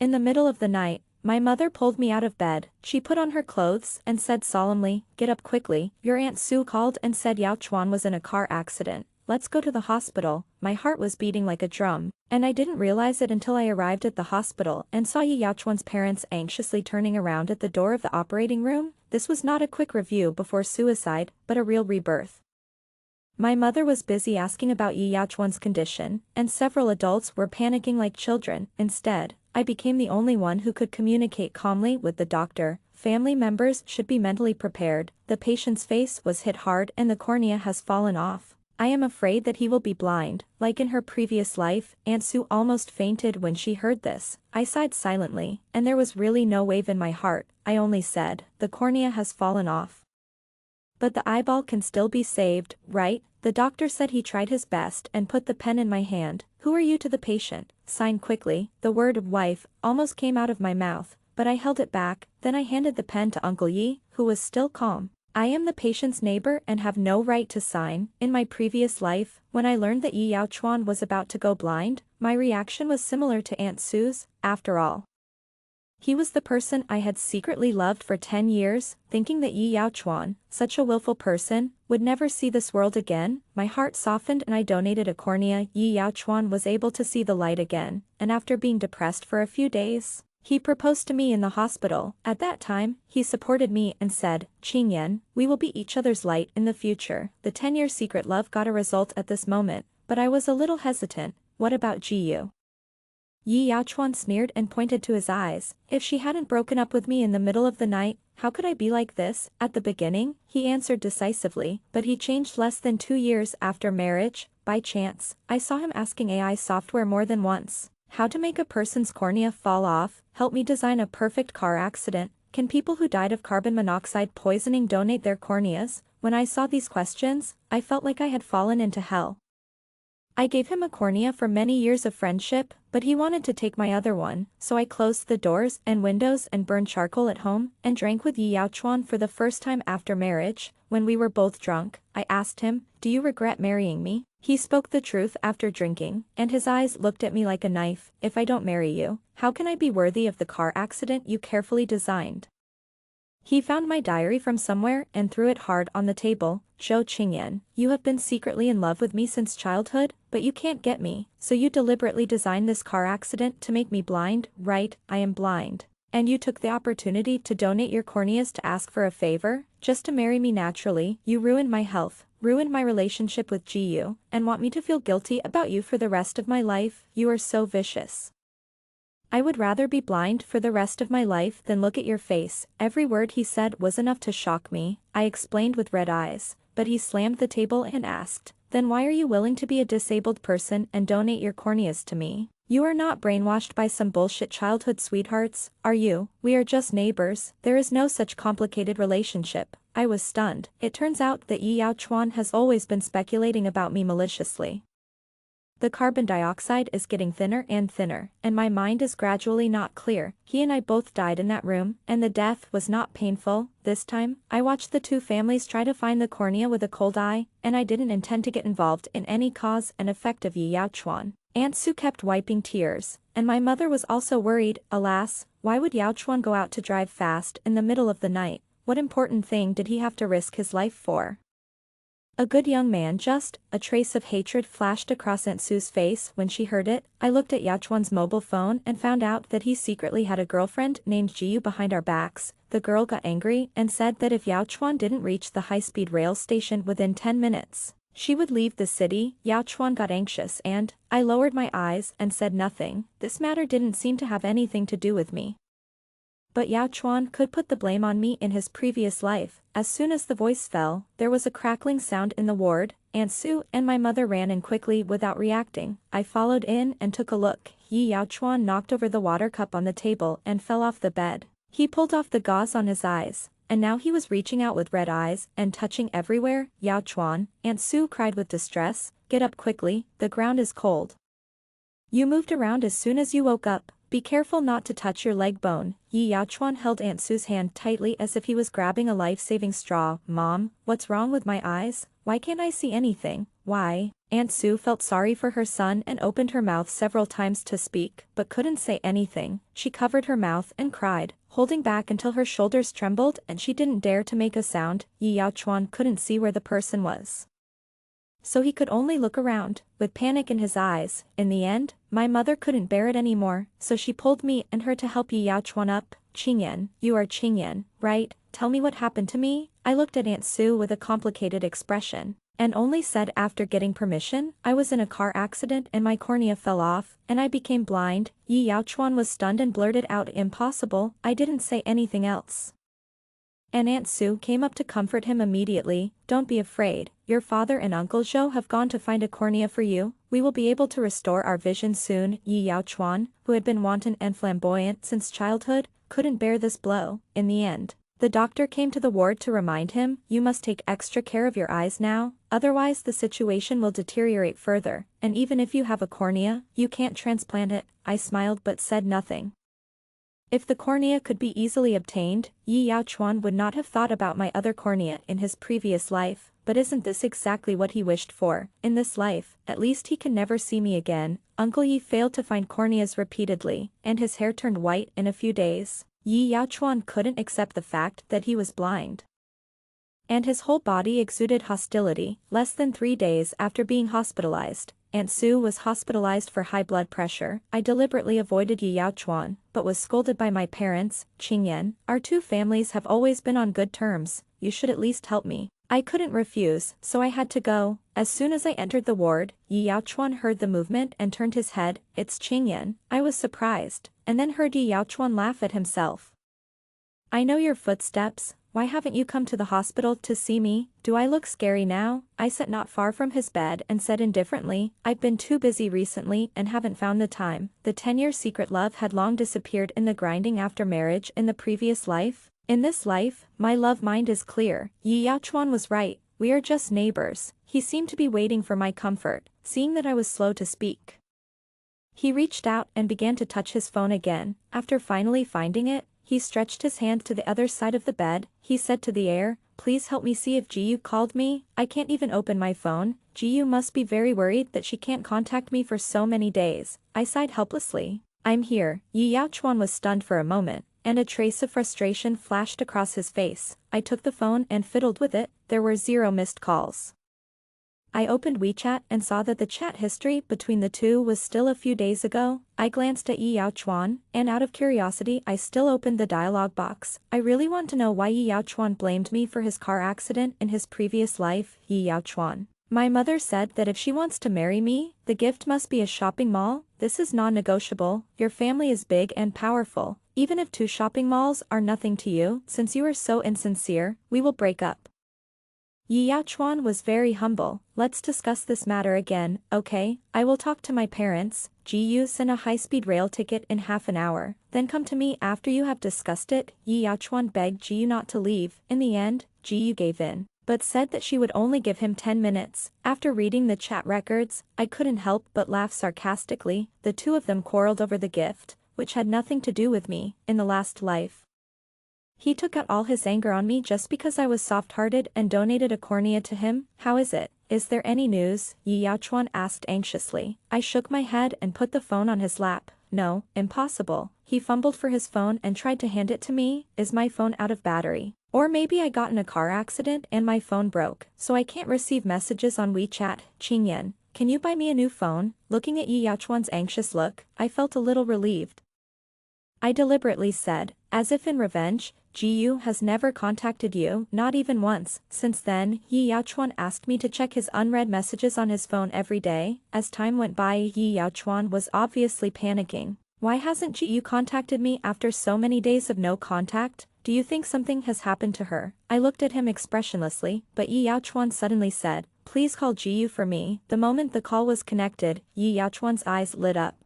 In the middle of the night, my mother pulled me out of bed. She put on her clothes and said solemnly, "Get up quickly, your Aunt Sue called and said Yao Chuan was in a car accident. Let's go to the hospital." My heart was beating like a drum, and I didn't realize it until I arrived at the hospital and saw Yao Chuan's parents anxiously turning around at the door of the operating room. This was not a quick review before suicide, but a real rebirth. My mother was busy asking about Yao Chuan's condition, and several adults were panicking like children. Instead, I became the only one who could communicate calmly with the doctor. Family members should be mentally prepared. The patient's face was hit hard and the cornea has fallen off. I am afraid that he will be blind. Like in her previous life, Aunt Sue almost fainted when she heard this. I sighed silently, and there was really no wave in my heart. I only said, "The cornea has fallen off. But the eyeball can still be saved, right?" The doctor said he tried his best and put the pen in my hand. "Who are you?" to the patient. Sign quickly. The word "wife" almost came out of my mouth, but I held it back. Then I handed the pen to Uncle Yi, who was still calm. "I am the patient's neighbor and have no right to sign." In my previous life, when I learned that Yao Chuan was about to go blind, my reaction was similar to Aunt Sue's. After all, he was the person I had secretly loved for 10 years, thinking that Yao Chuan, such a willful person, would never see this world again. My heart softened and I donated a cornea. Yao Chuan was able to see the light again, and after being depressed for a few days, he proposed to me in the hospital. At that time, he supported me and said, "Qingyan, we will be each other's light in the future." The 10-year secret love got a result at this moment, but I was a little hesitant. What about Jiyu? Yao Chuan sneered and pointed to his eyes. If she hadn't broken up with me in the middle of the night, how could I be like this? At the beginning, he answered decisively, but he changed less than 2 years after marriage. By chance, I saw him asking AI software more than once. How to make a person's cornea fall off? Help me design a perfect car accident. Can people who died of carbon monoxide poisoning donate their corneas? When I saw these questions, I felt like I had fallen into hell. I gave him a cornea for many years of friendship, but he wanted to take my other one, so I closed the doors and windows and burned charcoal at home, and drank with Yao Chuan for the first time after marriage. When we were both drunk, I asked him, "Do you regret marrying me?" He spoke the truth after drinking, and his eyes looked at me like a knife. "If I don't marry you, how can I be worthy of the car accident you carefully designed?" He found my diary from somewhere and threw it hard on the table. "Zhou Qingyan, you have been secretly in love with me since childhood, but you can't get me, so you deliberately designed this car accident to make me blind, right? I am blind. And you took the opportunity to donate your corneas to ask for a favor, just to marry me naturally. You ruined my health, ruined my relationship with Jiyu, and want me to feel guilty about you for the rest of my life. You are so vicious. I would rather be blind for the rest of my life than look at your face." Every word he said was enough to shock me. I explained with red eyes, but he slammed the table and asked, "Then why are you willing to be a disabled person and donate your corneas to me? You are not brainwashed by some bullshit childhood sweethearts, are you? We are just neighbors. There is no such complicated relationship." I was stunned. It turns out that Yao Chuan has always been speculating about me maliciously. The carbon dioxide is getting thinner and thinner, and my mind is gradually not clear. He and I both died in that room, and the death was not painful. This time, I watched the two families try to find the cornea with a cold eye, and I didn't intend to get involved in any cause and effect of Yao Chuan. Aunt Sue kept wiping tears, and my mother was also worried. Alas, why would Yao Chuan go out to drive fast in the middle of the night? What important thing did he have to risk his life for? A good young man. Just a trace of hatred flashed across Aunt Sue's face when she heard it. I looked at Yao Chuan's mobile phone and found out that he secretly had a girlfriend named Jiyu behind our backs. The girl got angry and said that if Yao Chuan didn't reach the high-speed rail station within 10 minutes, she would leave the city. Yao Chuan got anxious and I lowered my eyes and said nothing. This matter didn't seem to have anything to do with me. But Yao Chuan could put the blame on me in his previous life. As soon as the voice fell, there was a crackling sound in the ward. Aunt Sue and my mother ran in quickly without reacting. I followed in and took a look. Yao Chuan knocked over the water cup on the table and fell off the bed. He pulled off the gauze on his eyes, and now he was reaching out with red eyes and touching everywhere. "Yao Chuan," Aunt Sue cried with distress, "get up quickly, the ground is cold. You moved around as soon as you woke up." Be careful not to touch your leg bone. Yi Yaochuan held Aunt Sue's hand tightly as if he was grabbing a life-saving straw. Mom, what's wrong with my eyes? Why can't I see anything? Why? Aunt Sue felt sorry for her son and opened her mouth several times to speak, but couldn't say anything. She covered her mouth and cried, holding back until her shoulders trembled and she didn't dare to make a sound. Yi Yaochuan couldn't see where the person was, so he could only look around, with panic in his eyes. In the end, my mother couldn't bear it anymore, so she pulled me and her to help Yi Yaochuan up. Qingyan, you are Qingyan, right? Tell me what happened to me? I looked at Aunt Sue with a complicated expression, and only said after getting permission, I was in a car accident and my cornea fell off, and I became blind. Yi Yaochuan was stunned and blurted out, impossible. I didn't say anything else. And Aunt Sue came up to comfort him immediately. Don't be afraid, your father and Uncle Zhou have gone to find a cornea for you. We will be able to restore our vision soon. Yi Yaochuan, who had been wanton and flamboyant since childhood, couldn't bear this blow. In the end, the doctor came to the ward to remind him, you must take extra care of your eyes now, otherwise the situation will deteriorate further, and even if you have a cornea, you can't transplant it. I smiled but said nothing. If the cornea could be easily obtained, Yi Yaochuan would not have thought about my other cornea in his previous life, but isn't this exactly what he wished for? In this life, at least he can never see me again. Uncle Yi failed to find corneas repeatedly, and his hair turned white in a few days. Yi Yaochuan couldn't accept the fact that he was blind, and his whole body exuded hostility. Less than 3 days after being hospitalized, Aunt Sue was hospitalized for high blood pressure. I deliberately avoided Yi Yaochuan, but was scolded by my parents. Qingyan, our two families have always been on good terms, you should at least help me. I couldn't refuse, so I had to go. As soon as I entered the ward, Yi Yaochuan heard the movement and turned his head. It's Qingyan. I was surprised, and then heard Yi Yaochuan laugh at himself. I know your footsteps. Why haven't you come to the hospital to see me? Do I look scary now? I sat not far from his bed and said indifferently, I've been too busy recently and haven't found the time. The 10-year secret love had long disappeared in the grinding after marriage in the previous life. In this life, my love mind is clear. Yi Yaochuan was right, we are just neighbors. He seemed to be waiting for my comfort, seeing that I was slow to speak. He reached out and began to touch his phone again. After finally finding it, he stretched his hand to the other side of the bed. He said to the air, please help me see if Jiyu called me. I can't even open my phone. Jiyu must be very worried that she can't contact me for so many days. I sighed helplessly. I'm here. Yi Yaochuan was stunned for a moment, and a trace of frustration flashed across his face. I took the phone and fiddled with it. There were 0 missed calls. I opened WeChat and saw that the chat history between the two was still a few days ago. I glanced at Yi Yaochuan, and out of curiosity I still opened the dialog box. I really want to know why Yi Yaochuan blamed me for his car accident in his previous life. Yi Yaochuan. My mother said that if she wants to marry me, the gift must be a shopping mall. This is non-negotiable. Your family is big and powerful. Even if 2 shopping malls are nothing to you, since you are so insincere, we will break up. Yi Yaochuan was very humble. Let's discuss this matter again, okay? I will talk to my parents. Jiyu sent a high-speed rail ticket in half an hour. Then come to me after you have discussed it. Yi Yaochuan begged Jiyu not to leave. In the end, Jiyu gave in, but said that she would only give him 10 minutes. After reading the chat records, I couldn't help but laugh sarcastically. The two of them quarreled over the gift, which had nothing to do with me, in the last life. He took out all his anger on me just because I was soft-hearted and donated a cornea to him. How is it? Is there any news? Yi Yaochuan asked anxiously. I shook my head and put the phone on his lap. No, impossible. He fumbled for his phone and tried to hand it to me. Is my phone out of battery? Or maybe I got in a car accident and my phone broke, so I can't receive messages on WeChat. Qingyan, can you buy me a new phone? Looking at Yi Yaochuan's anxious look, I felt a little relieved. I deliberately said, as if in revenge, Jiyu has never contacted you, not even once. Since then, Yi Yaochuan asked me to check his unread messages on his phone every day. As time went by, Yi Yaochuan was obviously panicking. Why hasn't Jiyu contacted me after so many days of no contact? Do you think something has happened to her? I looked at him expressionlessly, but Yi Yaochuan suddenly said, please call Jiyu for me. The moment the call was connected, Yi Yaochuan's eyes lit up.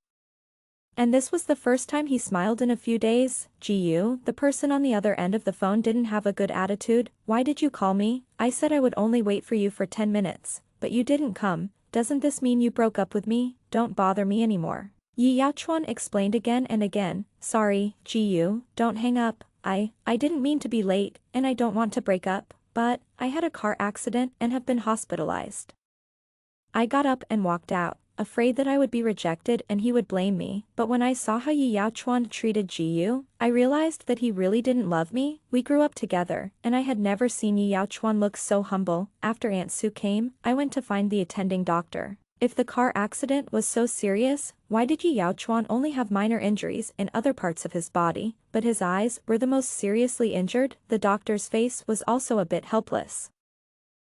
And this was the first time he smiled in a few days. Jiyu, the person on the other end of the phone didn't have a good attitude. Why did you call me? I said I would only wait for you for 10 minutes, but you didn't come. Doesn't this mean you broke up with me? Don't bother me anymore. Yi Yaochuan explained again and again, sorry, Ji, don't hang up, I didn't mean to be late, and I don't want to break up, but, I had a car accident and have been hospitalized. I got up and walked out, afraid that I would be rejected and he would blame me, but when I saw how Yi Yaochuan treated Ji, I realized that he really didn't love me. We grew up together, and I had never seen Yi Yaochuan look so humble. After Aunt Sue came, I went to find the attending doctor. If the car accident was so serious, why did Yi Yaochuan only have minor injuries in other parts of his body, but his eyes were the most seriously injured? The doctor's face was also a bit helpless.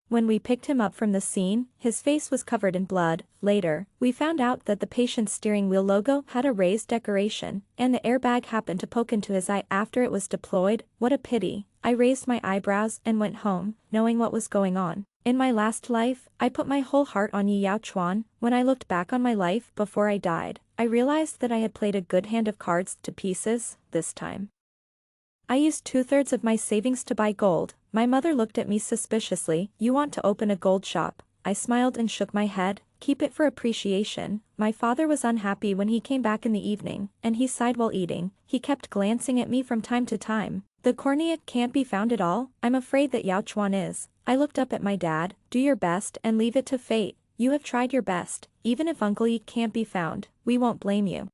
When we picked him up from the scene, his face was covered in blood. Later, we found out that the patient's steering wheel logo had a raised decoration, and the airbag happened to poke into his eye after it was deployed. What a pity. I raised my eyebrows and went home, knowing what was going on. In my last life, I put my whole heart on Yi Yaochuan. When I looked back on my life before I died, I realized that I had played a good hand of cards to pieces, this time. I used 2/3 of my savings to buy gold. My mother looked at me suspiciously. You want to open a gold shop? I smiled and shook my head. Keep it for appreciation. My father was unhappy when he came back in the evening, and he sighed while eating. He kept glancing at me from time to time. The cornea can't be found at all. I'm afraid that Yaochuan is. I looked up at my dad. Do your best and leave it to fate. You have tried your best. Even if Uncle Yi can't be found, we won't blame you.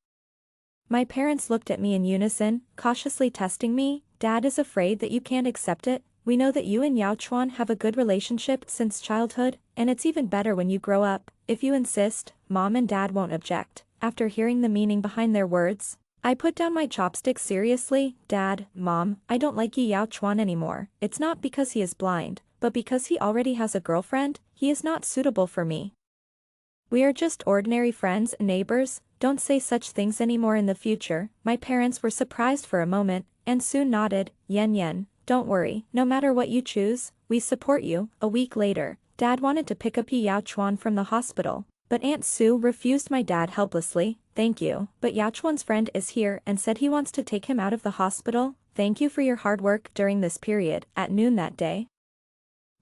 My parents looked at me in unison, cautiously testing me. Dad is afraid that you can't accept it. We know that you and Yaochuan have a good relationship since childhood, and it's even better when you grow up. If you insist, Mom and Dad won't object. After hearing the meaning behind their words, I put down my chopstick seriously. Dad, Mom, I don't like Yi Yaochuan anymore. It's not because he is blind, but because he already has a girlfriend. He is not suitable for me. We are just ordinary friends and neighbors. Don't say such things anymore in the future. My parents were surprised for a moment, and soon nodded. Yen, don't worry, no matter what you choose, we support you. A week later, Dad wanted to pick up Yi Yaochuan from the hospital, but Aunt Sue refused my dad helplessly. Thank you, but Yaochuan's friend is here and said he wants to take him out of the hospital. Thank you for your hard work during this period. At noon that day,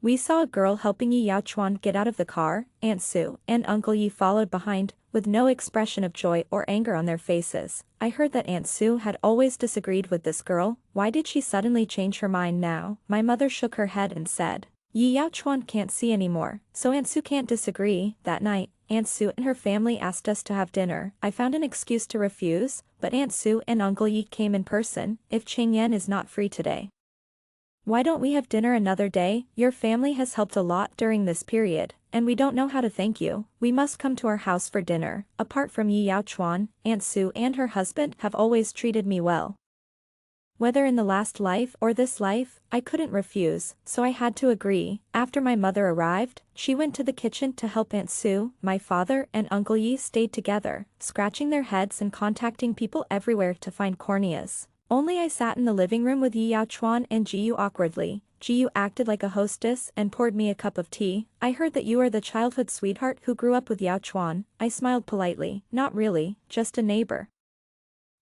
we saw a girl helping Yi Yaochuan get out of the car. Aunt Sue and Uncle Yi followed behind, with no expression of joy or anger on their faces. I heard that Aunt Sue had always disagreed with this girl. Why did she suddenly change her mind now? My mother shook her head and said, Yi Yaochuan can't see anymore, so Aunt Sue can't disagree. That night, Aunt Sue and her family asked us to have dinner. I found an excuse to refuse, but Aunt Sue and Uncle Yi came in person. If Changyan is not free today, why don't we have dinner another day? Your family has helped a lot during this period, and we don't know how to thank you. We must come to our house for dinner. Apart from Yi Yaochuan, Aunt Sue and her husband have always treated me well. Whether in the last life or this life, I couldn't refuse, so I had to agree. After my mother arrived, she went to the kitchen to help Aunt Sue. My father and Uncle Yi stayed together, scratching their heads and contacting people everywhere to find corneas. Only I sat in the living room with Yi Yaochuan and Ji awkwardly. Ji acted like a hostess and poured me a cup of tea. I heard that you are the childhood sweetheart who grew up with Yaochuan. I smiled politely. Not really, just a neighbor.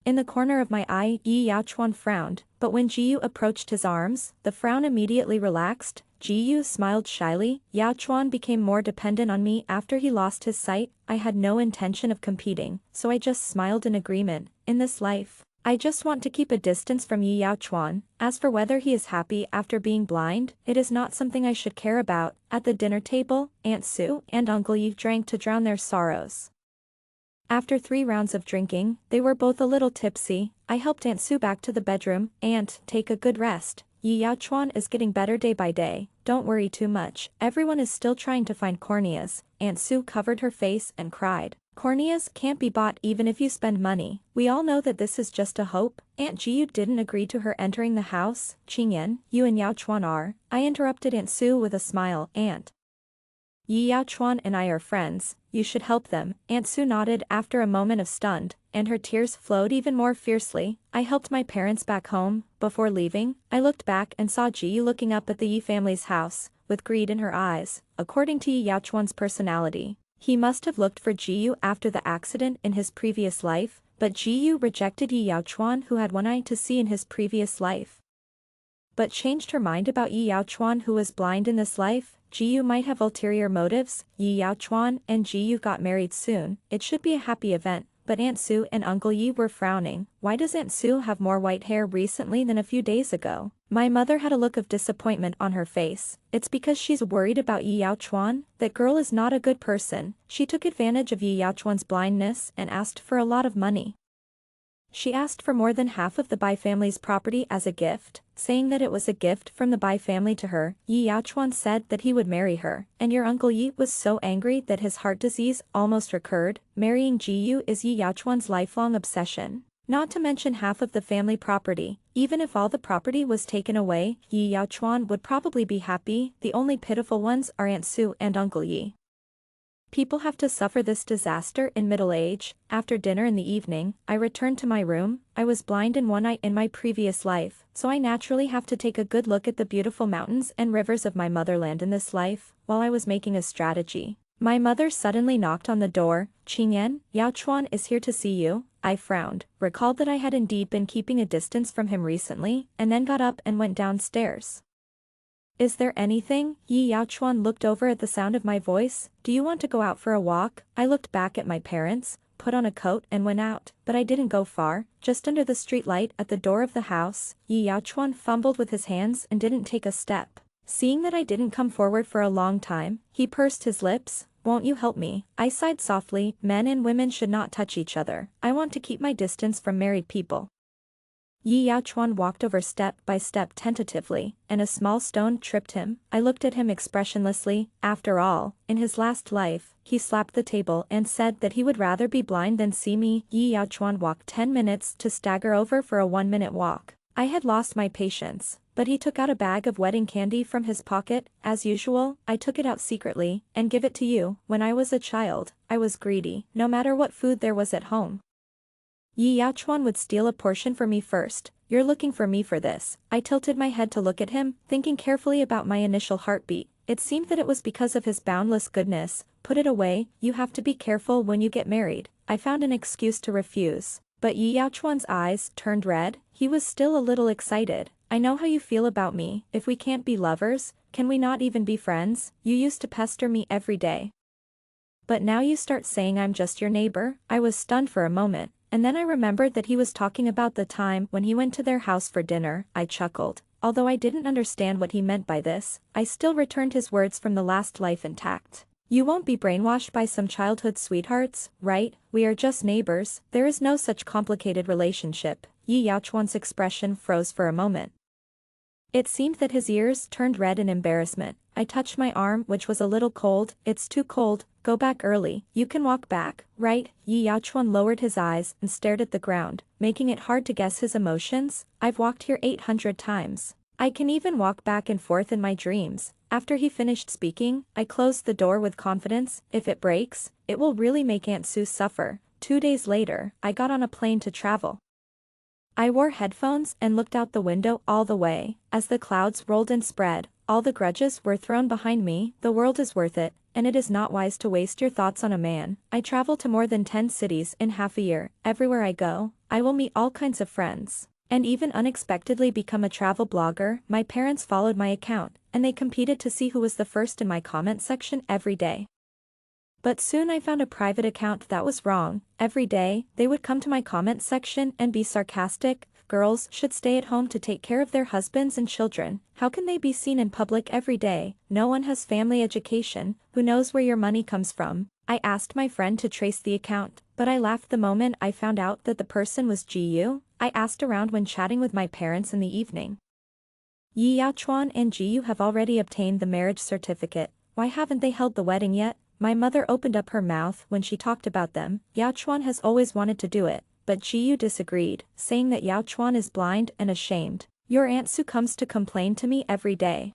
In the corner of my eye, Yi Yaochuan frowned, but when Ji approached his arms, the frown immediately relaxed. Ji smiled shyly. Yaochuan became more dependent on me after he lost his sight. I had no intention of competing, so I just smiled in agreement. In this life, I just want to keep a distance from Yi Yaochuan. As for whether he is happy after being blind, it is not something I should care about. At the dinner table, Aunt Sue and Uncle Yi drank to drown their sorrows. After 3 rounds of drinking, they were both a little tipsy. I helped Aunt Sue back to the bedroom. Aunt, take a good rest. Yi Yaochuan is getting better day by day. Don't worry too much. Everyone is still trying to find corneas. Aunt Sue covered her face and cried. Corneas can't be bought even if you spend money. We all know that this is just a hope. Aunt Ji didn't agree to her entering the house. Qingyan, you and Yaochuan are. I interrupted Aunt Sue with a smile. Aunt Yi Yaochuan and I are friends. You should help them. Aunt Sue nodded after a moment of stunned, and her tears flowed even more fiercely. I helped my parents back home. Before leaving, I looked back and saw Ji looking up at the Yi family's house, with greed in her eyes. According to Yi Yaochuan's personality, he must have looked for Ji after the accident in his previous life, but Ji rejected Yi Yaochuan who had one eye to see in his previous life, but changed her mind about Yi Yaochuan who was blind in this life. Ji might have ulterior motives. Yi Yaochuan and Ji got married soon. It should be a happy event, but Aunt Sue and Uncle Yi were frowning. Why does Aunt Sue have more white hair recently than a few days ago? My mother had a look of disappointment on her face. It's because she's worried about Yi Yaochuan. That girl is not a good person. She took advantage of Yi Yaochuan's blindness and asked for a lot of money. She asked for more than half of the Bai family's property as a gift, saying that it was a gift from the Bai family to her. Yi Yaochuan said that he would marry her, and your Uncle Yi was so angry that his heart disease almost recurred. Marrying Ji Yu is Yi Yaochuan's lifelong obsession. Not to mention half of the family property. Even if all the property was taken away, Yi Yaochuan would probably be happy. The only pitiful ones are Aunt Sue and Uncle Yi. People have to suffer this disaster in middle age. After dinner in the evening, I returned to my room. I was blind in one eye in my previous life, so I naturally have to take a good look at the beautiful mountains and rivers of my motherland in this life. While I was making a strategy, my mother suddenly knocked on the door. "Qingyan, Yaochuan is here to see you." I frowned, recalled that I had indeed been keeping a distance from him recently, and then got up and went downstairs. "Is there anything?" Yi Yaochuan looked over at the sound of my voice. "Do you want to go out for a walk?" I looked back at my parents, put on a coat and went out, but I didn't go far. Just under the street light at the door of the house, Yi Yaochuan fumbled with his hands and didn't take a step. Seeing that I didn't come forward for a long time, he pursed his lips. "Won't you help me?" I sighed softly. Men and women should not touch each other. I want to keep my distance from married people. Yi Yaochuan walked over step by step tentatively, and a small stone tripped him. I looked at him expressionlessly. After all, in his last life, he slapped the table and said that he would rather be blind than see me. Yi Yaochuan walked 10 minutes to stagger over for a 1-minute walk. I had lost my patience, but he took out a bag of wedding candy from his pocket. As usual, I took it out secretly and give it to you. When I was a child, I was greedy, no matter what food there was at home. Yi Yaochuan would steal a portion for me first. "You're looking for me for this." I tilted my head to look at him, thinking carefully about my initial heartbeat. It seemed that it was because of his boundless goodness. "Put it away, you have to be careful when you get married." I found an excuse to refuse. But Yi Yaochuan's eyes turned red. He was still a little excited. "I know how you feel about me. If we can't be lovers, can we not even be friends? You used to pester me every day. But now you start saying I'm just your neighbor." I was stunned for a moment, and then I remembered that he was talking about the time when he went to their house for dinner. I chuckled. Although I didn't understand what he meant by this, I still returned his words from the last life intact. "You won't be brainwashed by some childhood sweethearts, right? We are just neighbors. There is no such complicated relationship." Yi Yaochuan's expression froze for a moment. It seemed that his ears turned red in embarrassment. I touched my arm, which was a little cold. "It's too cold. Go back early. You can walk back, right?" Yi Yaochuan lowered his eyes and stared at the ground, making it hard to guess his emotions. "I've walked here 800 times. I can even walk back and forth in my dreams." After he finished speaking, I closed the door with confidence. If it breaks, it will really make Aunt Sue suffer. 2 days later, I got on a plane to travel. I wore headphones and looked out the window all the way. As the clouds rolled and spread, all the grudges were thrown behind me. The world is worth it, and it is not wise to waste your thoughts on a man. I travel to more than 10 cities in half a year. Everywhere I go, I will meet all kinds of friends, and even unexpectedly become a travel blogger. My parents followed my account, and they competed to see who was the first in my comment section every day. But soon I found a private account that was wrong. Every day, they would come to my comment section and be sarcastic. "Girls should stay at home to take care of their husbands and children. How can they be seen in public every day? No one has family education. Who knows where your money comes from?" I asked my friend to trace the account, but I laughed the moment I found out that the person was Ji Yu. I asked around when chatting with my parents in the evening. "Yi Yaochuan and Ji Yu have already obtained the marriage certificate. Why haven't they held the wedding yet?" My mother opened up her mouth when she talked about them. "Yaochuan has always wanted to do it," but Ji Yu disagreed, saying that Yaochuan is blind and ashamed. "Your Aunt Sue comes to complain to me every day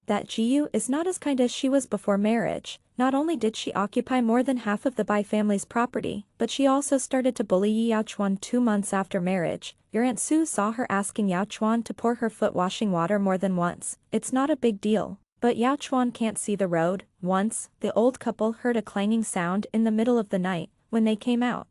that Ji Yu is not as kind as she was before marriage. Not only did she occupy more than half of the Bai family's property, but she also started to bully Yi Yaochuan 2 months after marriage. Your Aunt Sue saw her asking Yaochuan to pour her foot washing water more than once. It's not a big deal. But Yaochuan can't see the road." Once, the old couple heard a clanging sound in the middle of the night. When they came out,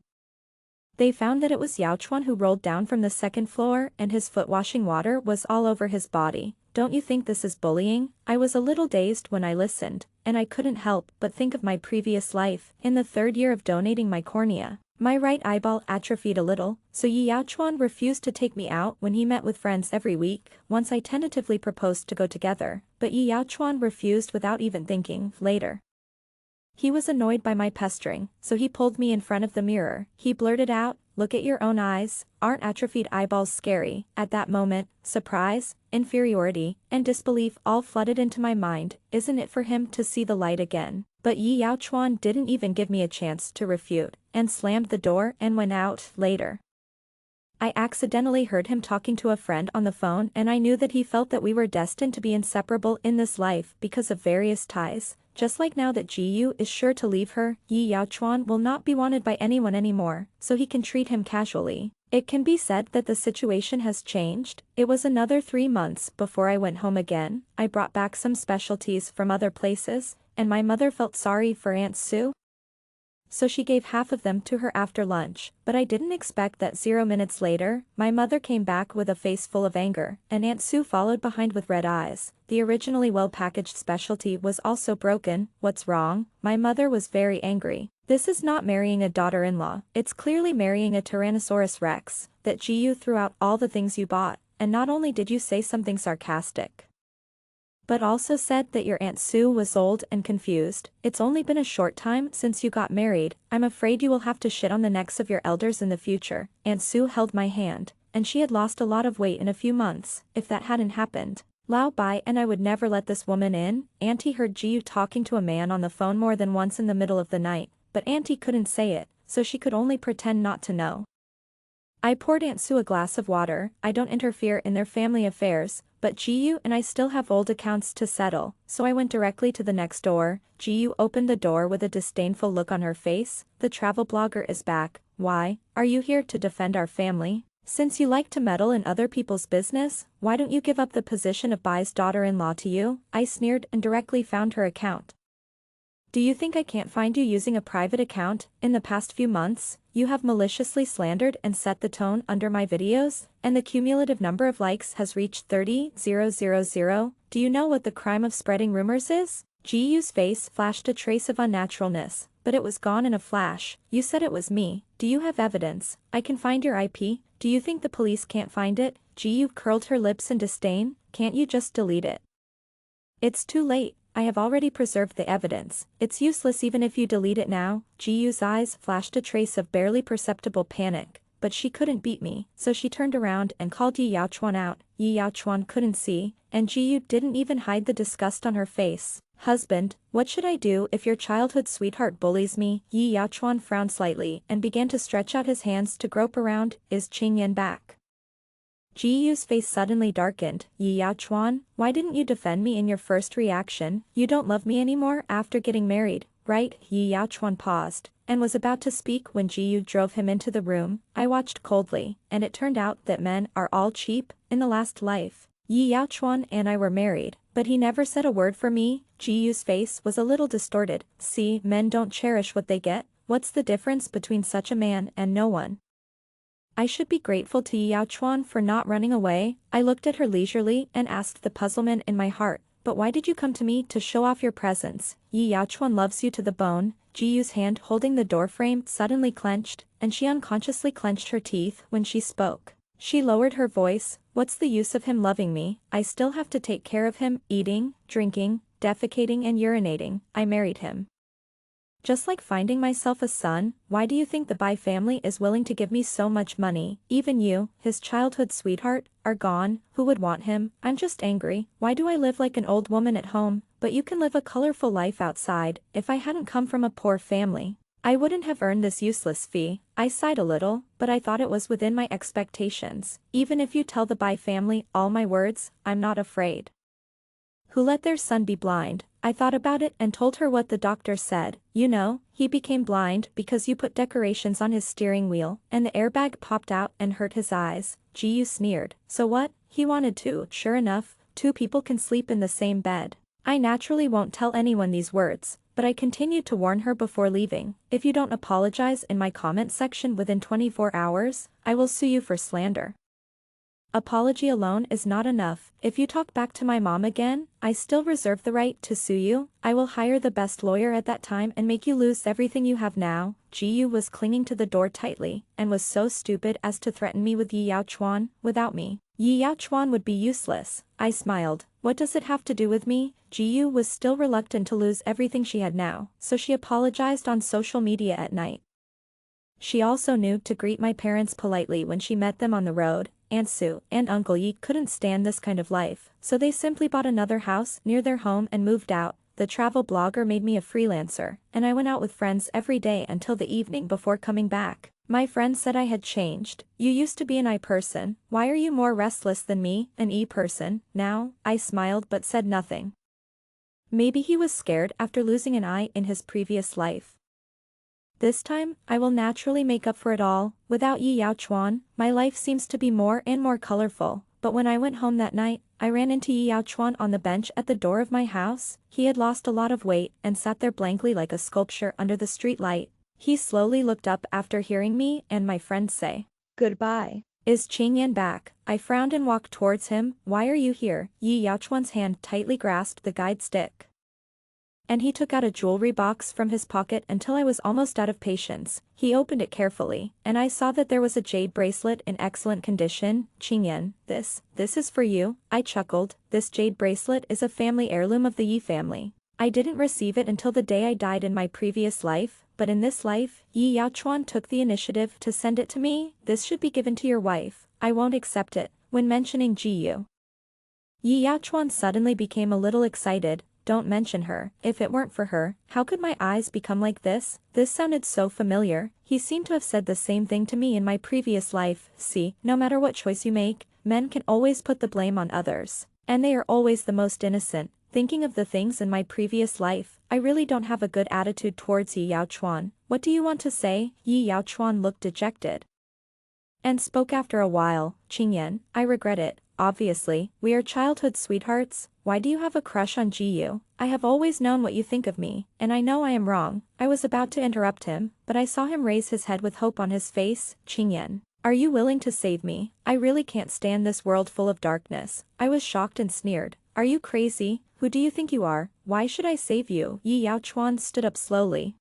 they found that it was Yaochuan who rolled down from the 2nd floor, and his foot washing water was all over his body. "Don't you think this is bullying?" I was a little dazed when I listened, and I couldn't help but think of my previous life. In the 3rd year of donating my cornea, My right eyeball atrophied a little, so Yi Yaochuan refused to take me out when he met with friends every week. Once I tentatively proposed to go together, but Yi Yaochuan refused without even thinking. Later, he was annoyed by my pestering, so he pulled me in front of the mirror. He blurted out, "Look at your own eyes, aren't atrophied eyeballs scary?" At that moment, surprise, inferiority, and disbelief all flooded into my mind. Isn't it for him to see the light again? But Yi Yaochuan didn't even give me a chance to refute, and slammed the door and went out. Later, I accidentally heard him talking to a friend on the phone, and I knew that he felt that we were destined to be inseparable in this life because of various ties. Just like now that Jiyu is sure to leave her, Yi Yaochuan will not be wanted by anyone anymore, so he can treat him casually. It can be said that the situation has changed. It was another 3 months before I went home again. I brought back some specialties from other places, and my mother felt sorry for Aunt Sue, so she gave half of them to her after lunch. But I didn't expect that 0 minutes later, my mother came back with a face full of anger, and Aunt Sue followed behind with red eyes. The originally well-packaged specialty was also broken. What's wrong? My mother was very angry. This is not marrying a daughter-in-law, it's clearly marrying a Tyrannosaurus Rex. That Jiyu threw out all the things you bought, and not only did you say something sarcastic, but also said that your Aunt Sue was old and confused. It's only been a short time since you got married. I'm afraid you will have to shit on the necks of your elders in the future. Aunt Sue held my hand, and she had lost a lot of weight in a few months. If that hadn't happened, Lao Bai and I would never let this woman in. Auntie heard Jiyu talking to a man on the phone more than once in the middle of the night, but Auntie couldn't say it, so she could only pretend not to know. I poured Aunt Sue a glass of water. I don't interfere in their family affairs, but Jiyu and I still have old accounts to settle, so I went directly to the next door. Jiyu opened the door with a disdainful look on her face. The travel blogger is back. Why? Are you here to defend our family? Since you like to meddle in other people's business, why don't you give up the position of Bai's daughter-in-law to you? I sneered and directly found her account. Do you think I can't find you using a private account? In the past few months, you have maliciously slandered and set the tone under my videos, and the cumulative number of likes has reached 30,000. Do you know what the crime of spreading rumors is? Jiyu's face flashed a trace of unnaturalness, but it was gone in a flash. You said it was me. Do you have evidence? I can find your IP. Do you think the police can't find it? Jiyu curled her lips in disdain. Can't you just delete it? It's too late. I have already preserved the evidence. It's useless even if you delete it now. Jiyu's eyes flashed a trace of barely perceptible panic, but she couldn't beat me, so she turned around and called Yi Yaochuan out. Yi Yaochuan couldn't see, and Jiyu didn't even hide the disgust on her face. Husband, what should I do if your childhood sweetheart bullies me? Yi Yaochuan frowned slightly and began to stretch out his hands to grope around. Is Qingyan back? Jiyu's face suddenly darkened. Yi Yaochuan, why didn't you defend me in your first reaction? You don't love me anymore after getting married, right? Yi Yaochuan paused, and was about to speak when Jiyu drove him into the room. I watched coldly, and it turned out that men are all cheap. In the last life, Yi Yaochuan and I were married, but he never said a word for me. Jiyu's face was a little distorted. See, men don't cherish what they get. What's the difference between such a man and no one? I should be grateful to Yi Yaochuan for not running away. I looked at her leisurely and asked the puzzlement in my heart, but why did you come to me to show off your presence? Yi Yaochuan loves you to the bone. Jiyu's hand holding the doorframe suddenly clenched, and she unconsciously clenched her teeth when she spoke. She lowered her voice. What's the use of him loving me? I still have to take care of him, eating, drinking, defecating and urinating. I married him. Just like finding myself a son. Why do you think the Bai family is willing to give me so much money? Even you, his childhood sweetheart, are gone. Who would want him? I'm just angry. Why do I live like an old woman at home, but you can live a colorful life outside? If I hadn't come from a poor family, I wouldn't have earned this useless fee. I sighed a little, but I thought it was within my expectations. Even if you tell the Bai family all my words, I'm not afraid. Who let their son be blind? I thought about it and told her what the doctor said. You know, he became blind because you put decorations on his steering wheel, and the airbag popped out and hurt his eyes. Jiyu sneered. So what? He wanted to. Sure enough, 2 people can sleep in the same bed. I naturally won't tell anyone these words, but I continued to warn her before leaving. If you don't apologize in my comment section within 24 hours, I will sue you for slander. Apology alone is not enough. If you talk back to my mom again, I still reserve the right to sue you. I will hire the best lawyer at that time and make you lose everything you have now. Jiyu was clinging to the door tightly, and was so stupid as to threaten me with Yi Yaochuan. Without me, Yi Yaochuan would be useless. I smiled. What does it have to do with me? Jiyu was still reluctant to lose everything she had now, so she apologized on social media at night. She also knew to greet my parents politely when she met them on the road. Aunt Sue and Uncle Yi couldn't stand this kind of life, so they simply bought another house near their home and moved out. The travel blogger made me a freelancer, and I went out with friends every day until the evening before coming back. My friend said I had changed. You used to be an I person. Why are you more restless than me, an E person, now? I smiled but said nothing. Maybe he was scared after losing an I in his previous life. This time, I will naturally make up for it all. Without Yi Yaochuan, my life seems to be more and more colorful, but when I went home that night, I ran into Yi Yaochuan on the bench at the door of my house. He had lost a lot of weight and sat there blankly like a sculpture under the street light. He slowly looked up after hearing me and my friend say, "Goodbye. Is Qingyan back?" I frowned and walked towards him. "Why are you here?" Yi Yaochuan's hand tightly grasped the guide stick, and he took out a jewelry box from his pocket until I was almost out of patience. He opened it carefully, and I saw that there was a jade bracelet in excellent condition. "Qingyan, this is for you." I chuckled. This jade bracelet is a family heirloom of the Yi family. I didn't receive it until the day I died in my previous life, but in this life, Yi Yaochuan took the initiative to send it to me. "This should be given to your wife." I won't accept it. When mentioning Jiyu, Yi Yaochuan suddenly became a little excited. "Don't mention her. If it weren't for her, how could my eyes become like this?" This sounded so familiar. He seemed to have said the same thing to me in my previous life. See, no matter what choice you make, men can always put the blame on others, and they are always the most innocent. Thinking of the things in my previous life, I really don't have a good attitude towards Yi Yaochuan. "What do you want to say?" Yi Yaochuan looked dejected and spoke after a while. "Qingyan, I regret it. Obviously, we are childhood sweethearts. Why do you have a crush on Jiyu? I have always known what you think of me, and I know I am wrong." I was about to interrupt him, but I saw him raise his head with hope on his face. "Qingyan, are you willing to save me? I really can't stand this world full of darkness." I was shocked and sneered. "Are you crazy? Who do you think you are? Why should I save you?" Yi Yaochuan stood up slowly,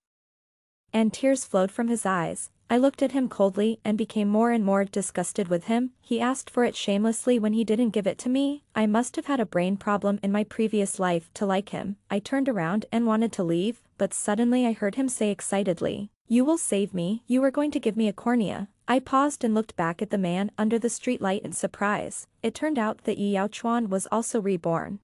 and tears flowed from his eyes. I looked at him coldly and became more and more disgusted with him. He asked for it shamelessly when he didn't give it to me. I must have had a brain problem in my previous life to like him. I turned around and wanted to leave, but suddenly I heard him say excitedly, "You will save me? You are going to give me a cornea?" I paused and looked back at the man under the streetlight in surprise. It turned out that Yi Yaochuan was also reborn.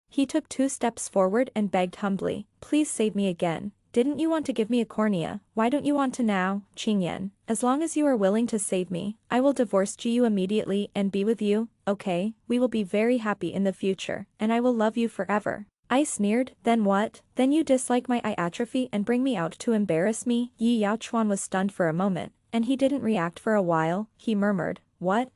He took 2 steps forward and begged humbly, "Please save me again. Didn't you want to give me a cornea? Why don't you want to now?" "Qingyan, as long as you are willing to save me, I will divorce Jiyu immediately and be with you. Okay, we will be very happy in the future, and I will love you forever." I sneered. "Then what? Then you dislike my eye atrophy and bring me out to embarrass me?" Yi Yaochuan was stunned for a moment, and he didn't react for a while. He murmured, "What?"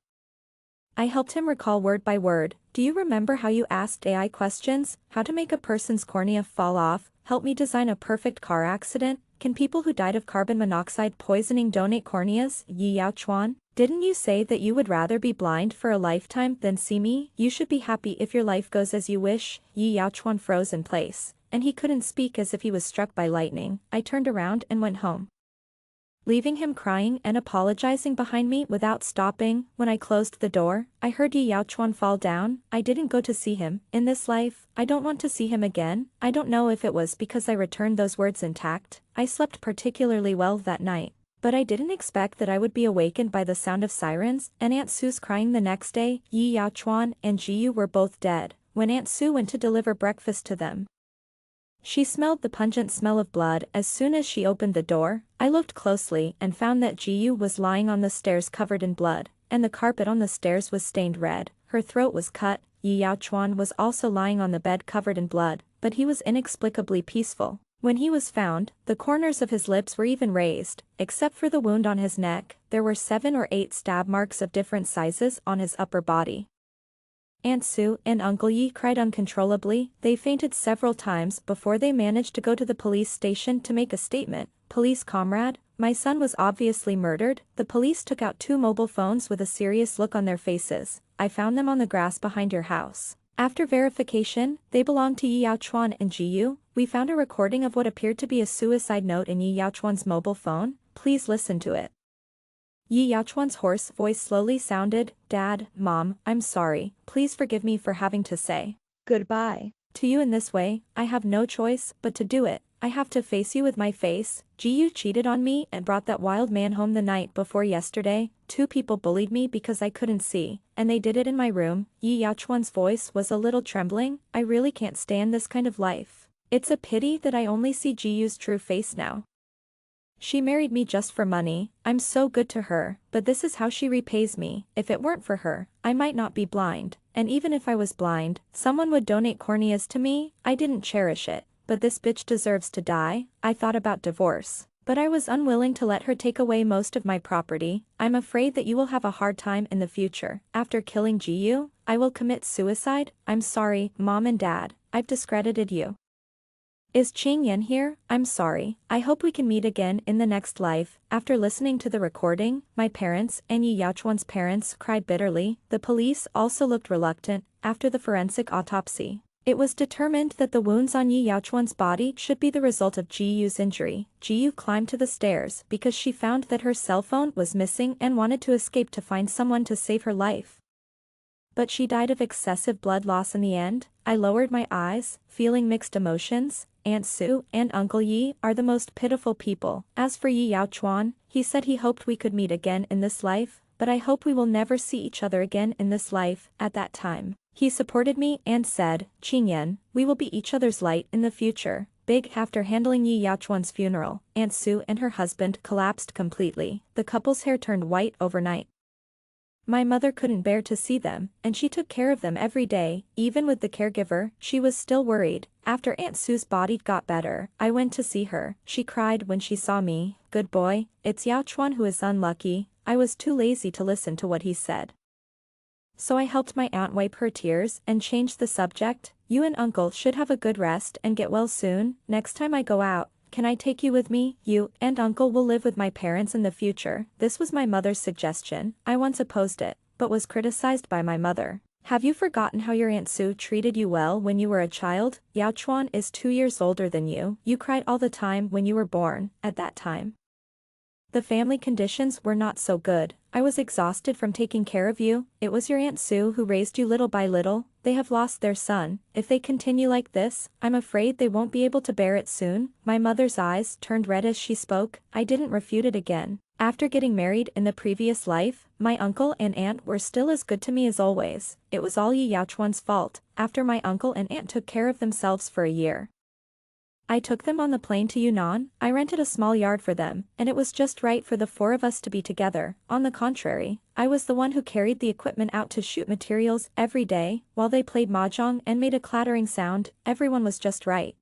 I helped him recall word by word. "Do you remember how you asked AI questions? How to make a person's cornea fall off? Help me design a perfect car accident? Can people who died of carbon monoxide poisoning donate corneas?" Yi Yaochuan, didn't you say that you would rather be blind for a lifetime than see me? You should be happy if your life goes as you wish." Yi Yaochuan froze in place, and he couldn't speak as if he was struck by lightning. I turned around and went home, leaving him crying and apologizing behind me without stopping. When I closed the door, I heard Yi Yaochuan fall down. I didn't go to see him. In this life, I don't want to see him again. I don't know if it was because I returned those words intact. I slept particularly well that night, but I didn't expect that I would be awakened by the sound of sirens and Aunt Sue's crying the next day. Yi Yaochuan and Jiyu were both dead when Aunt Sue went to deliver breakfast to them. She smelled the pungent smell of blood as soon as she opened the door. I looked closely and found that Jiyu was lying on the stairs covered in blood, and the carpet on the stairs was stained red. Her throat was cut. Yi Yaochuan was also lying on the bed covered in blood, but he was inexplicably peaceful. When he was found, the corners of his lips were even raised. Except for the wound on his neck, there were 7 or 8 stab marks of different sizes on his upper body. Aunt Sue and Uncle Yi cried uncontrollably. They fainted several times before they managed to go to the police station to make a statement. "Police comrade, My son was obviously murdered. The police took out 2 mobile phones with a serious look on their faces. I found them on the grass behind your house. After verification, they belonged to Yi Yaochuan and Jiyu. We found a recording of what appeared to be a suicide note in Yi Yaochuan's mobile phone. Please listen to it. Yi Yaochuan's hoarse voice slowly sounded, Dad, Mom, I'm sorry. Please forgive me for having to say goodbye to you in this way. I have no choice but to do it. I have to face you with my face. Jiyu cheated on me and brought that wild man home the night before yesterday. 2 people bullied me because I couldn't see, and they did it in my room. Yi Yaochuan's voice was a little trembling. I really can't stand this kind of life. It's a pity that I only see Jiyu's true face now. She married me just for money. I'm so good to her, but this is how she repays me. If it weren't for her, I might not be blind, and even if I was blind, someone would donate corneas to me. I didn't cherish it, but this bitch deserves to die. I thought about divorce, but I was unwilling to let her take away most of my property. I'm afraid that you will have a hard time in the future. After killing Jiyu, I will commit suicide. I'm sorry, Mom and Dad, I've discredited you. Is Qingyan here? I'm sorry. I hope we can meet again in the next life. After listening to the recording, my parents and Yi Yaochuan's parents cried bitterly. The police also looked reluctant. After the forensic autopsy, it was determined that the wounds on Yi Yaochuan's body should be the result of Jiyu's injury. Jiyu climbed to the stairs because she found that her cell phone was missing and wanted to escape to find someone to save her life. But she died of excessive blood loss in the end. I lowered my eyes, feeling mixed emotions. Aunt Sue and Uncle Yi are the most pitiful people. As for Yi Yaochuan, he said he hoped we could meet again in this life, but I hope we will never see each other again in this life. At that time, he supported me and said, Qingyan, we will be each other's light in the future. Big. After handling Yi Yaochuan's funeral, Aunt Sue and her husband collapsed completely. The couple's hair turned white overnight. My mother couldn't bear to see them, and she took care of them every day. Even with the caregiver, she was still worried. After Aunt Sue's body got better, I went to see her. She cried when she saw me. Good boy, it's Yaochuan who is unlucky. I was too lazy to listen to what he said, so I helped my aunt wipe her tears and changed the subject. You and Uncle should have a good rest and get well soon. Next time I go out, can I take you with me? You and Uncle will live with my parents in the future. This was my mother's suggestion. I once opposed it, but was criticized by my mother. Have you forgotten how your Aunt Sue treated you well when you were a child? Yaochuan is 2 years older than you. You cried all the time when you were born. At that time, the family conditions were not so good. I was exhausted from taking care of you. It was your Aunt Sue who raised you little by little. They have lost their son. If they continue like this, I'm afraid they won't be able to bear it soon. My mother's eyes turned red as she spoke. I didn't refute it again. After getting married in the previous life, my uncle and aunt were still as good to me as always. It was all Yi Yaochuan's fault. After my uncle and aunt took care of themselves for a year, I took them on the plane to Yunnan. I rented a small yard for them, and it was just right for the 4 of us to be together. On the contrary, I was the one who carried the equipment out to shoot materials every day, while they played mahjong and made a clattering sound. Everyone was just right.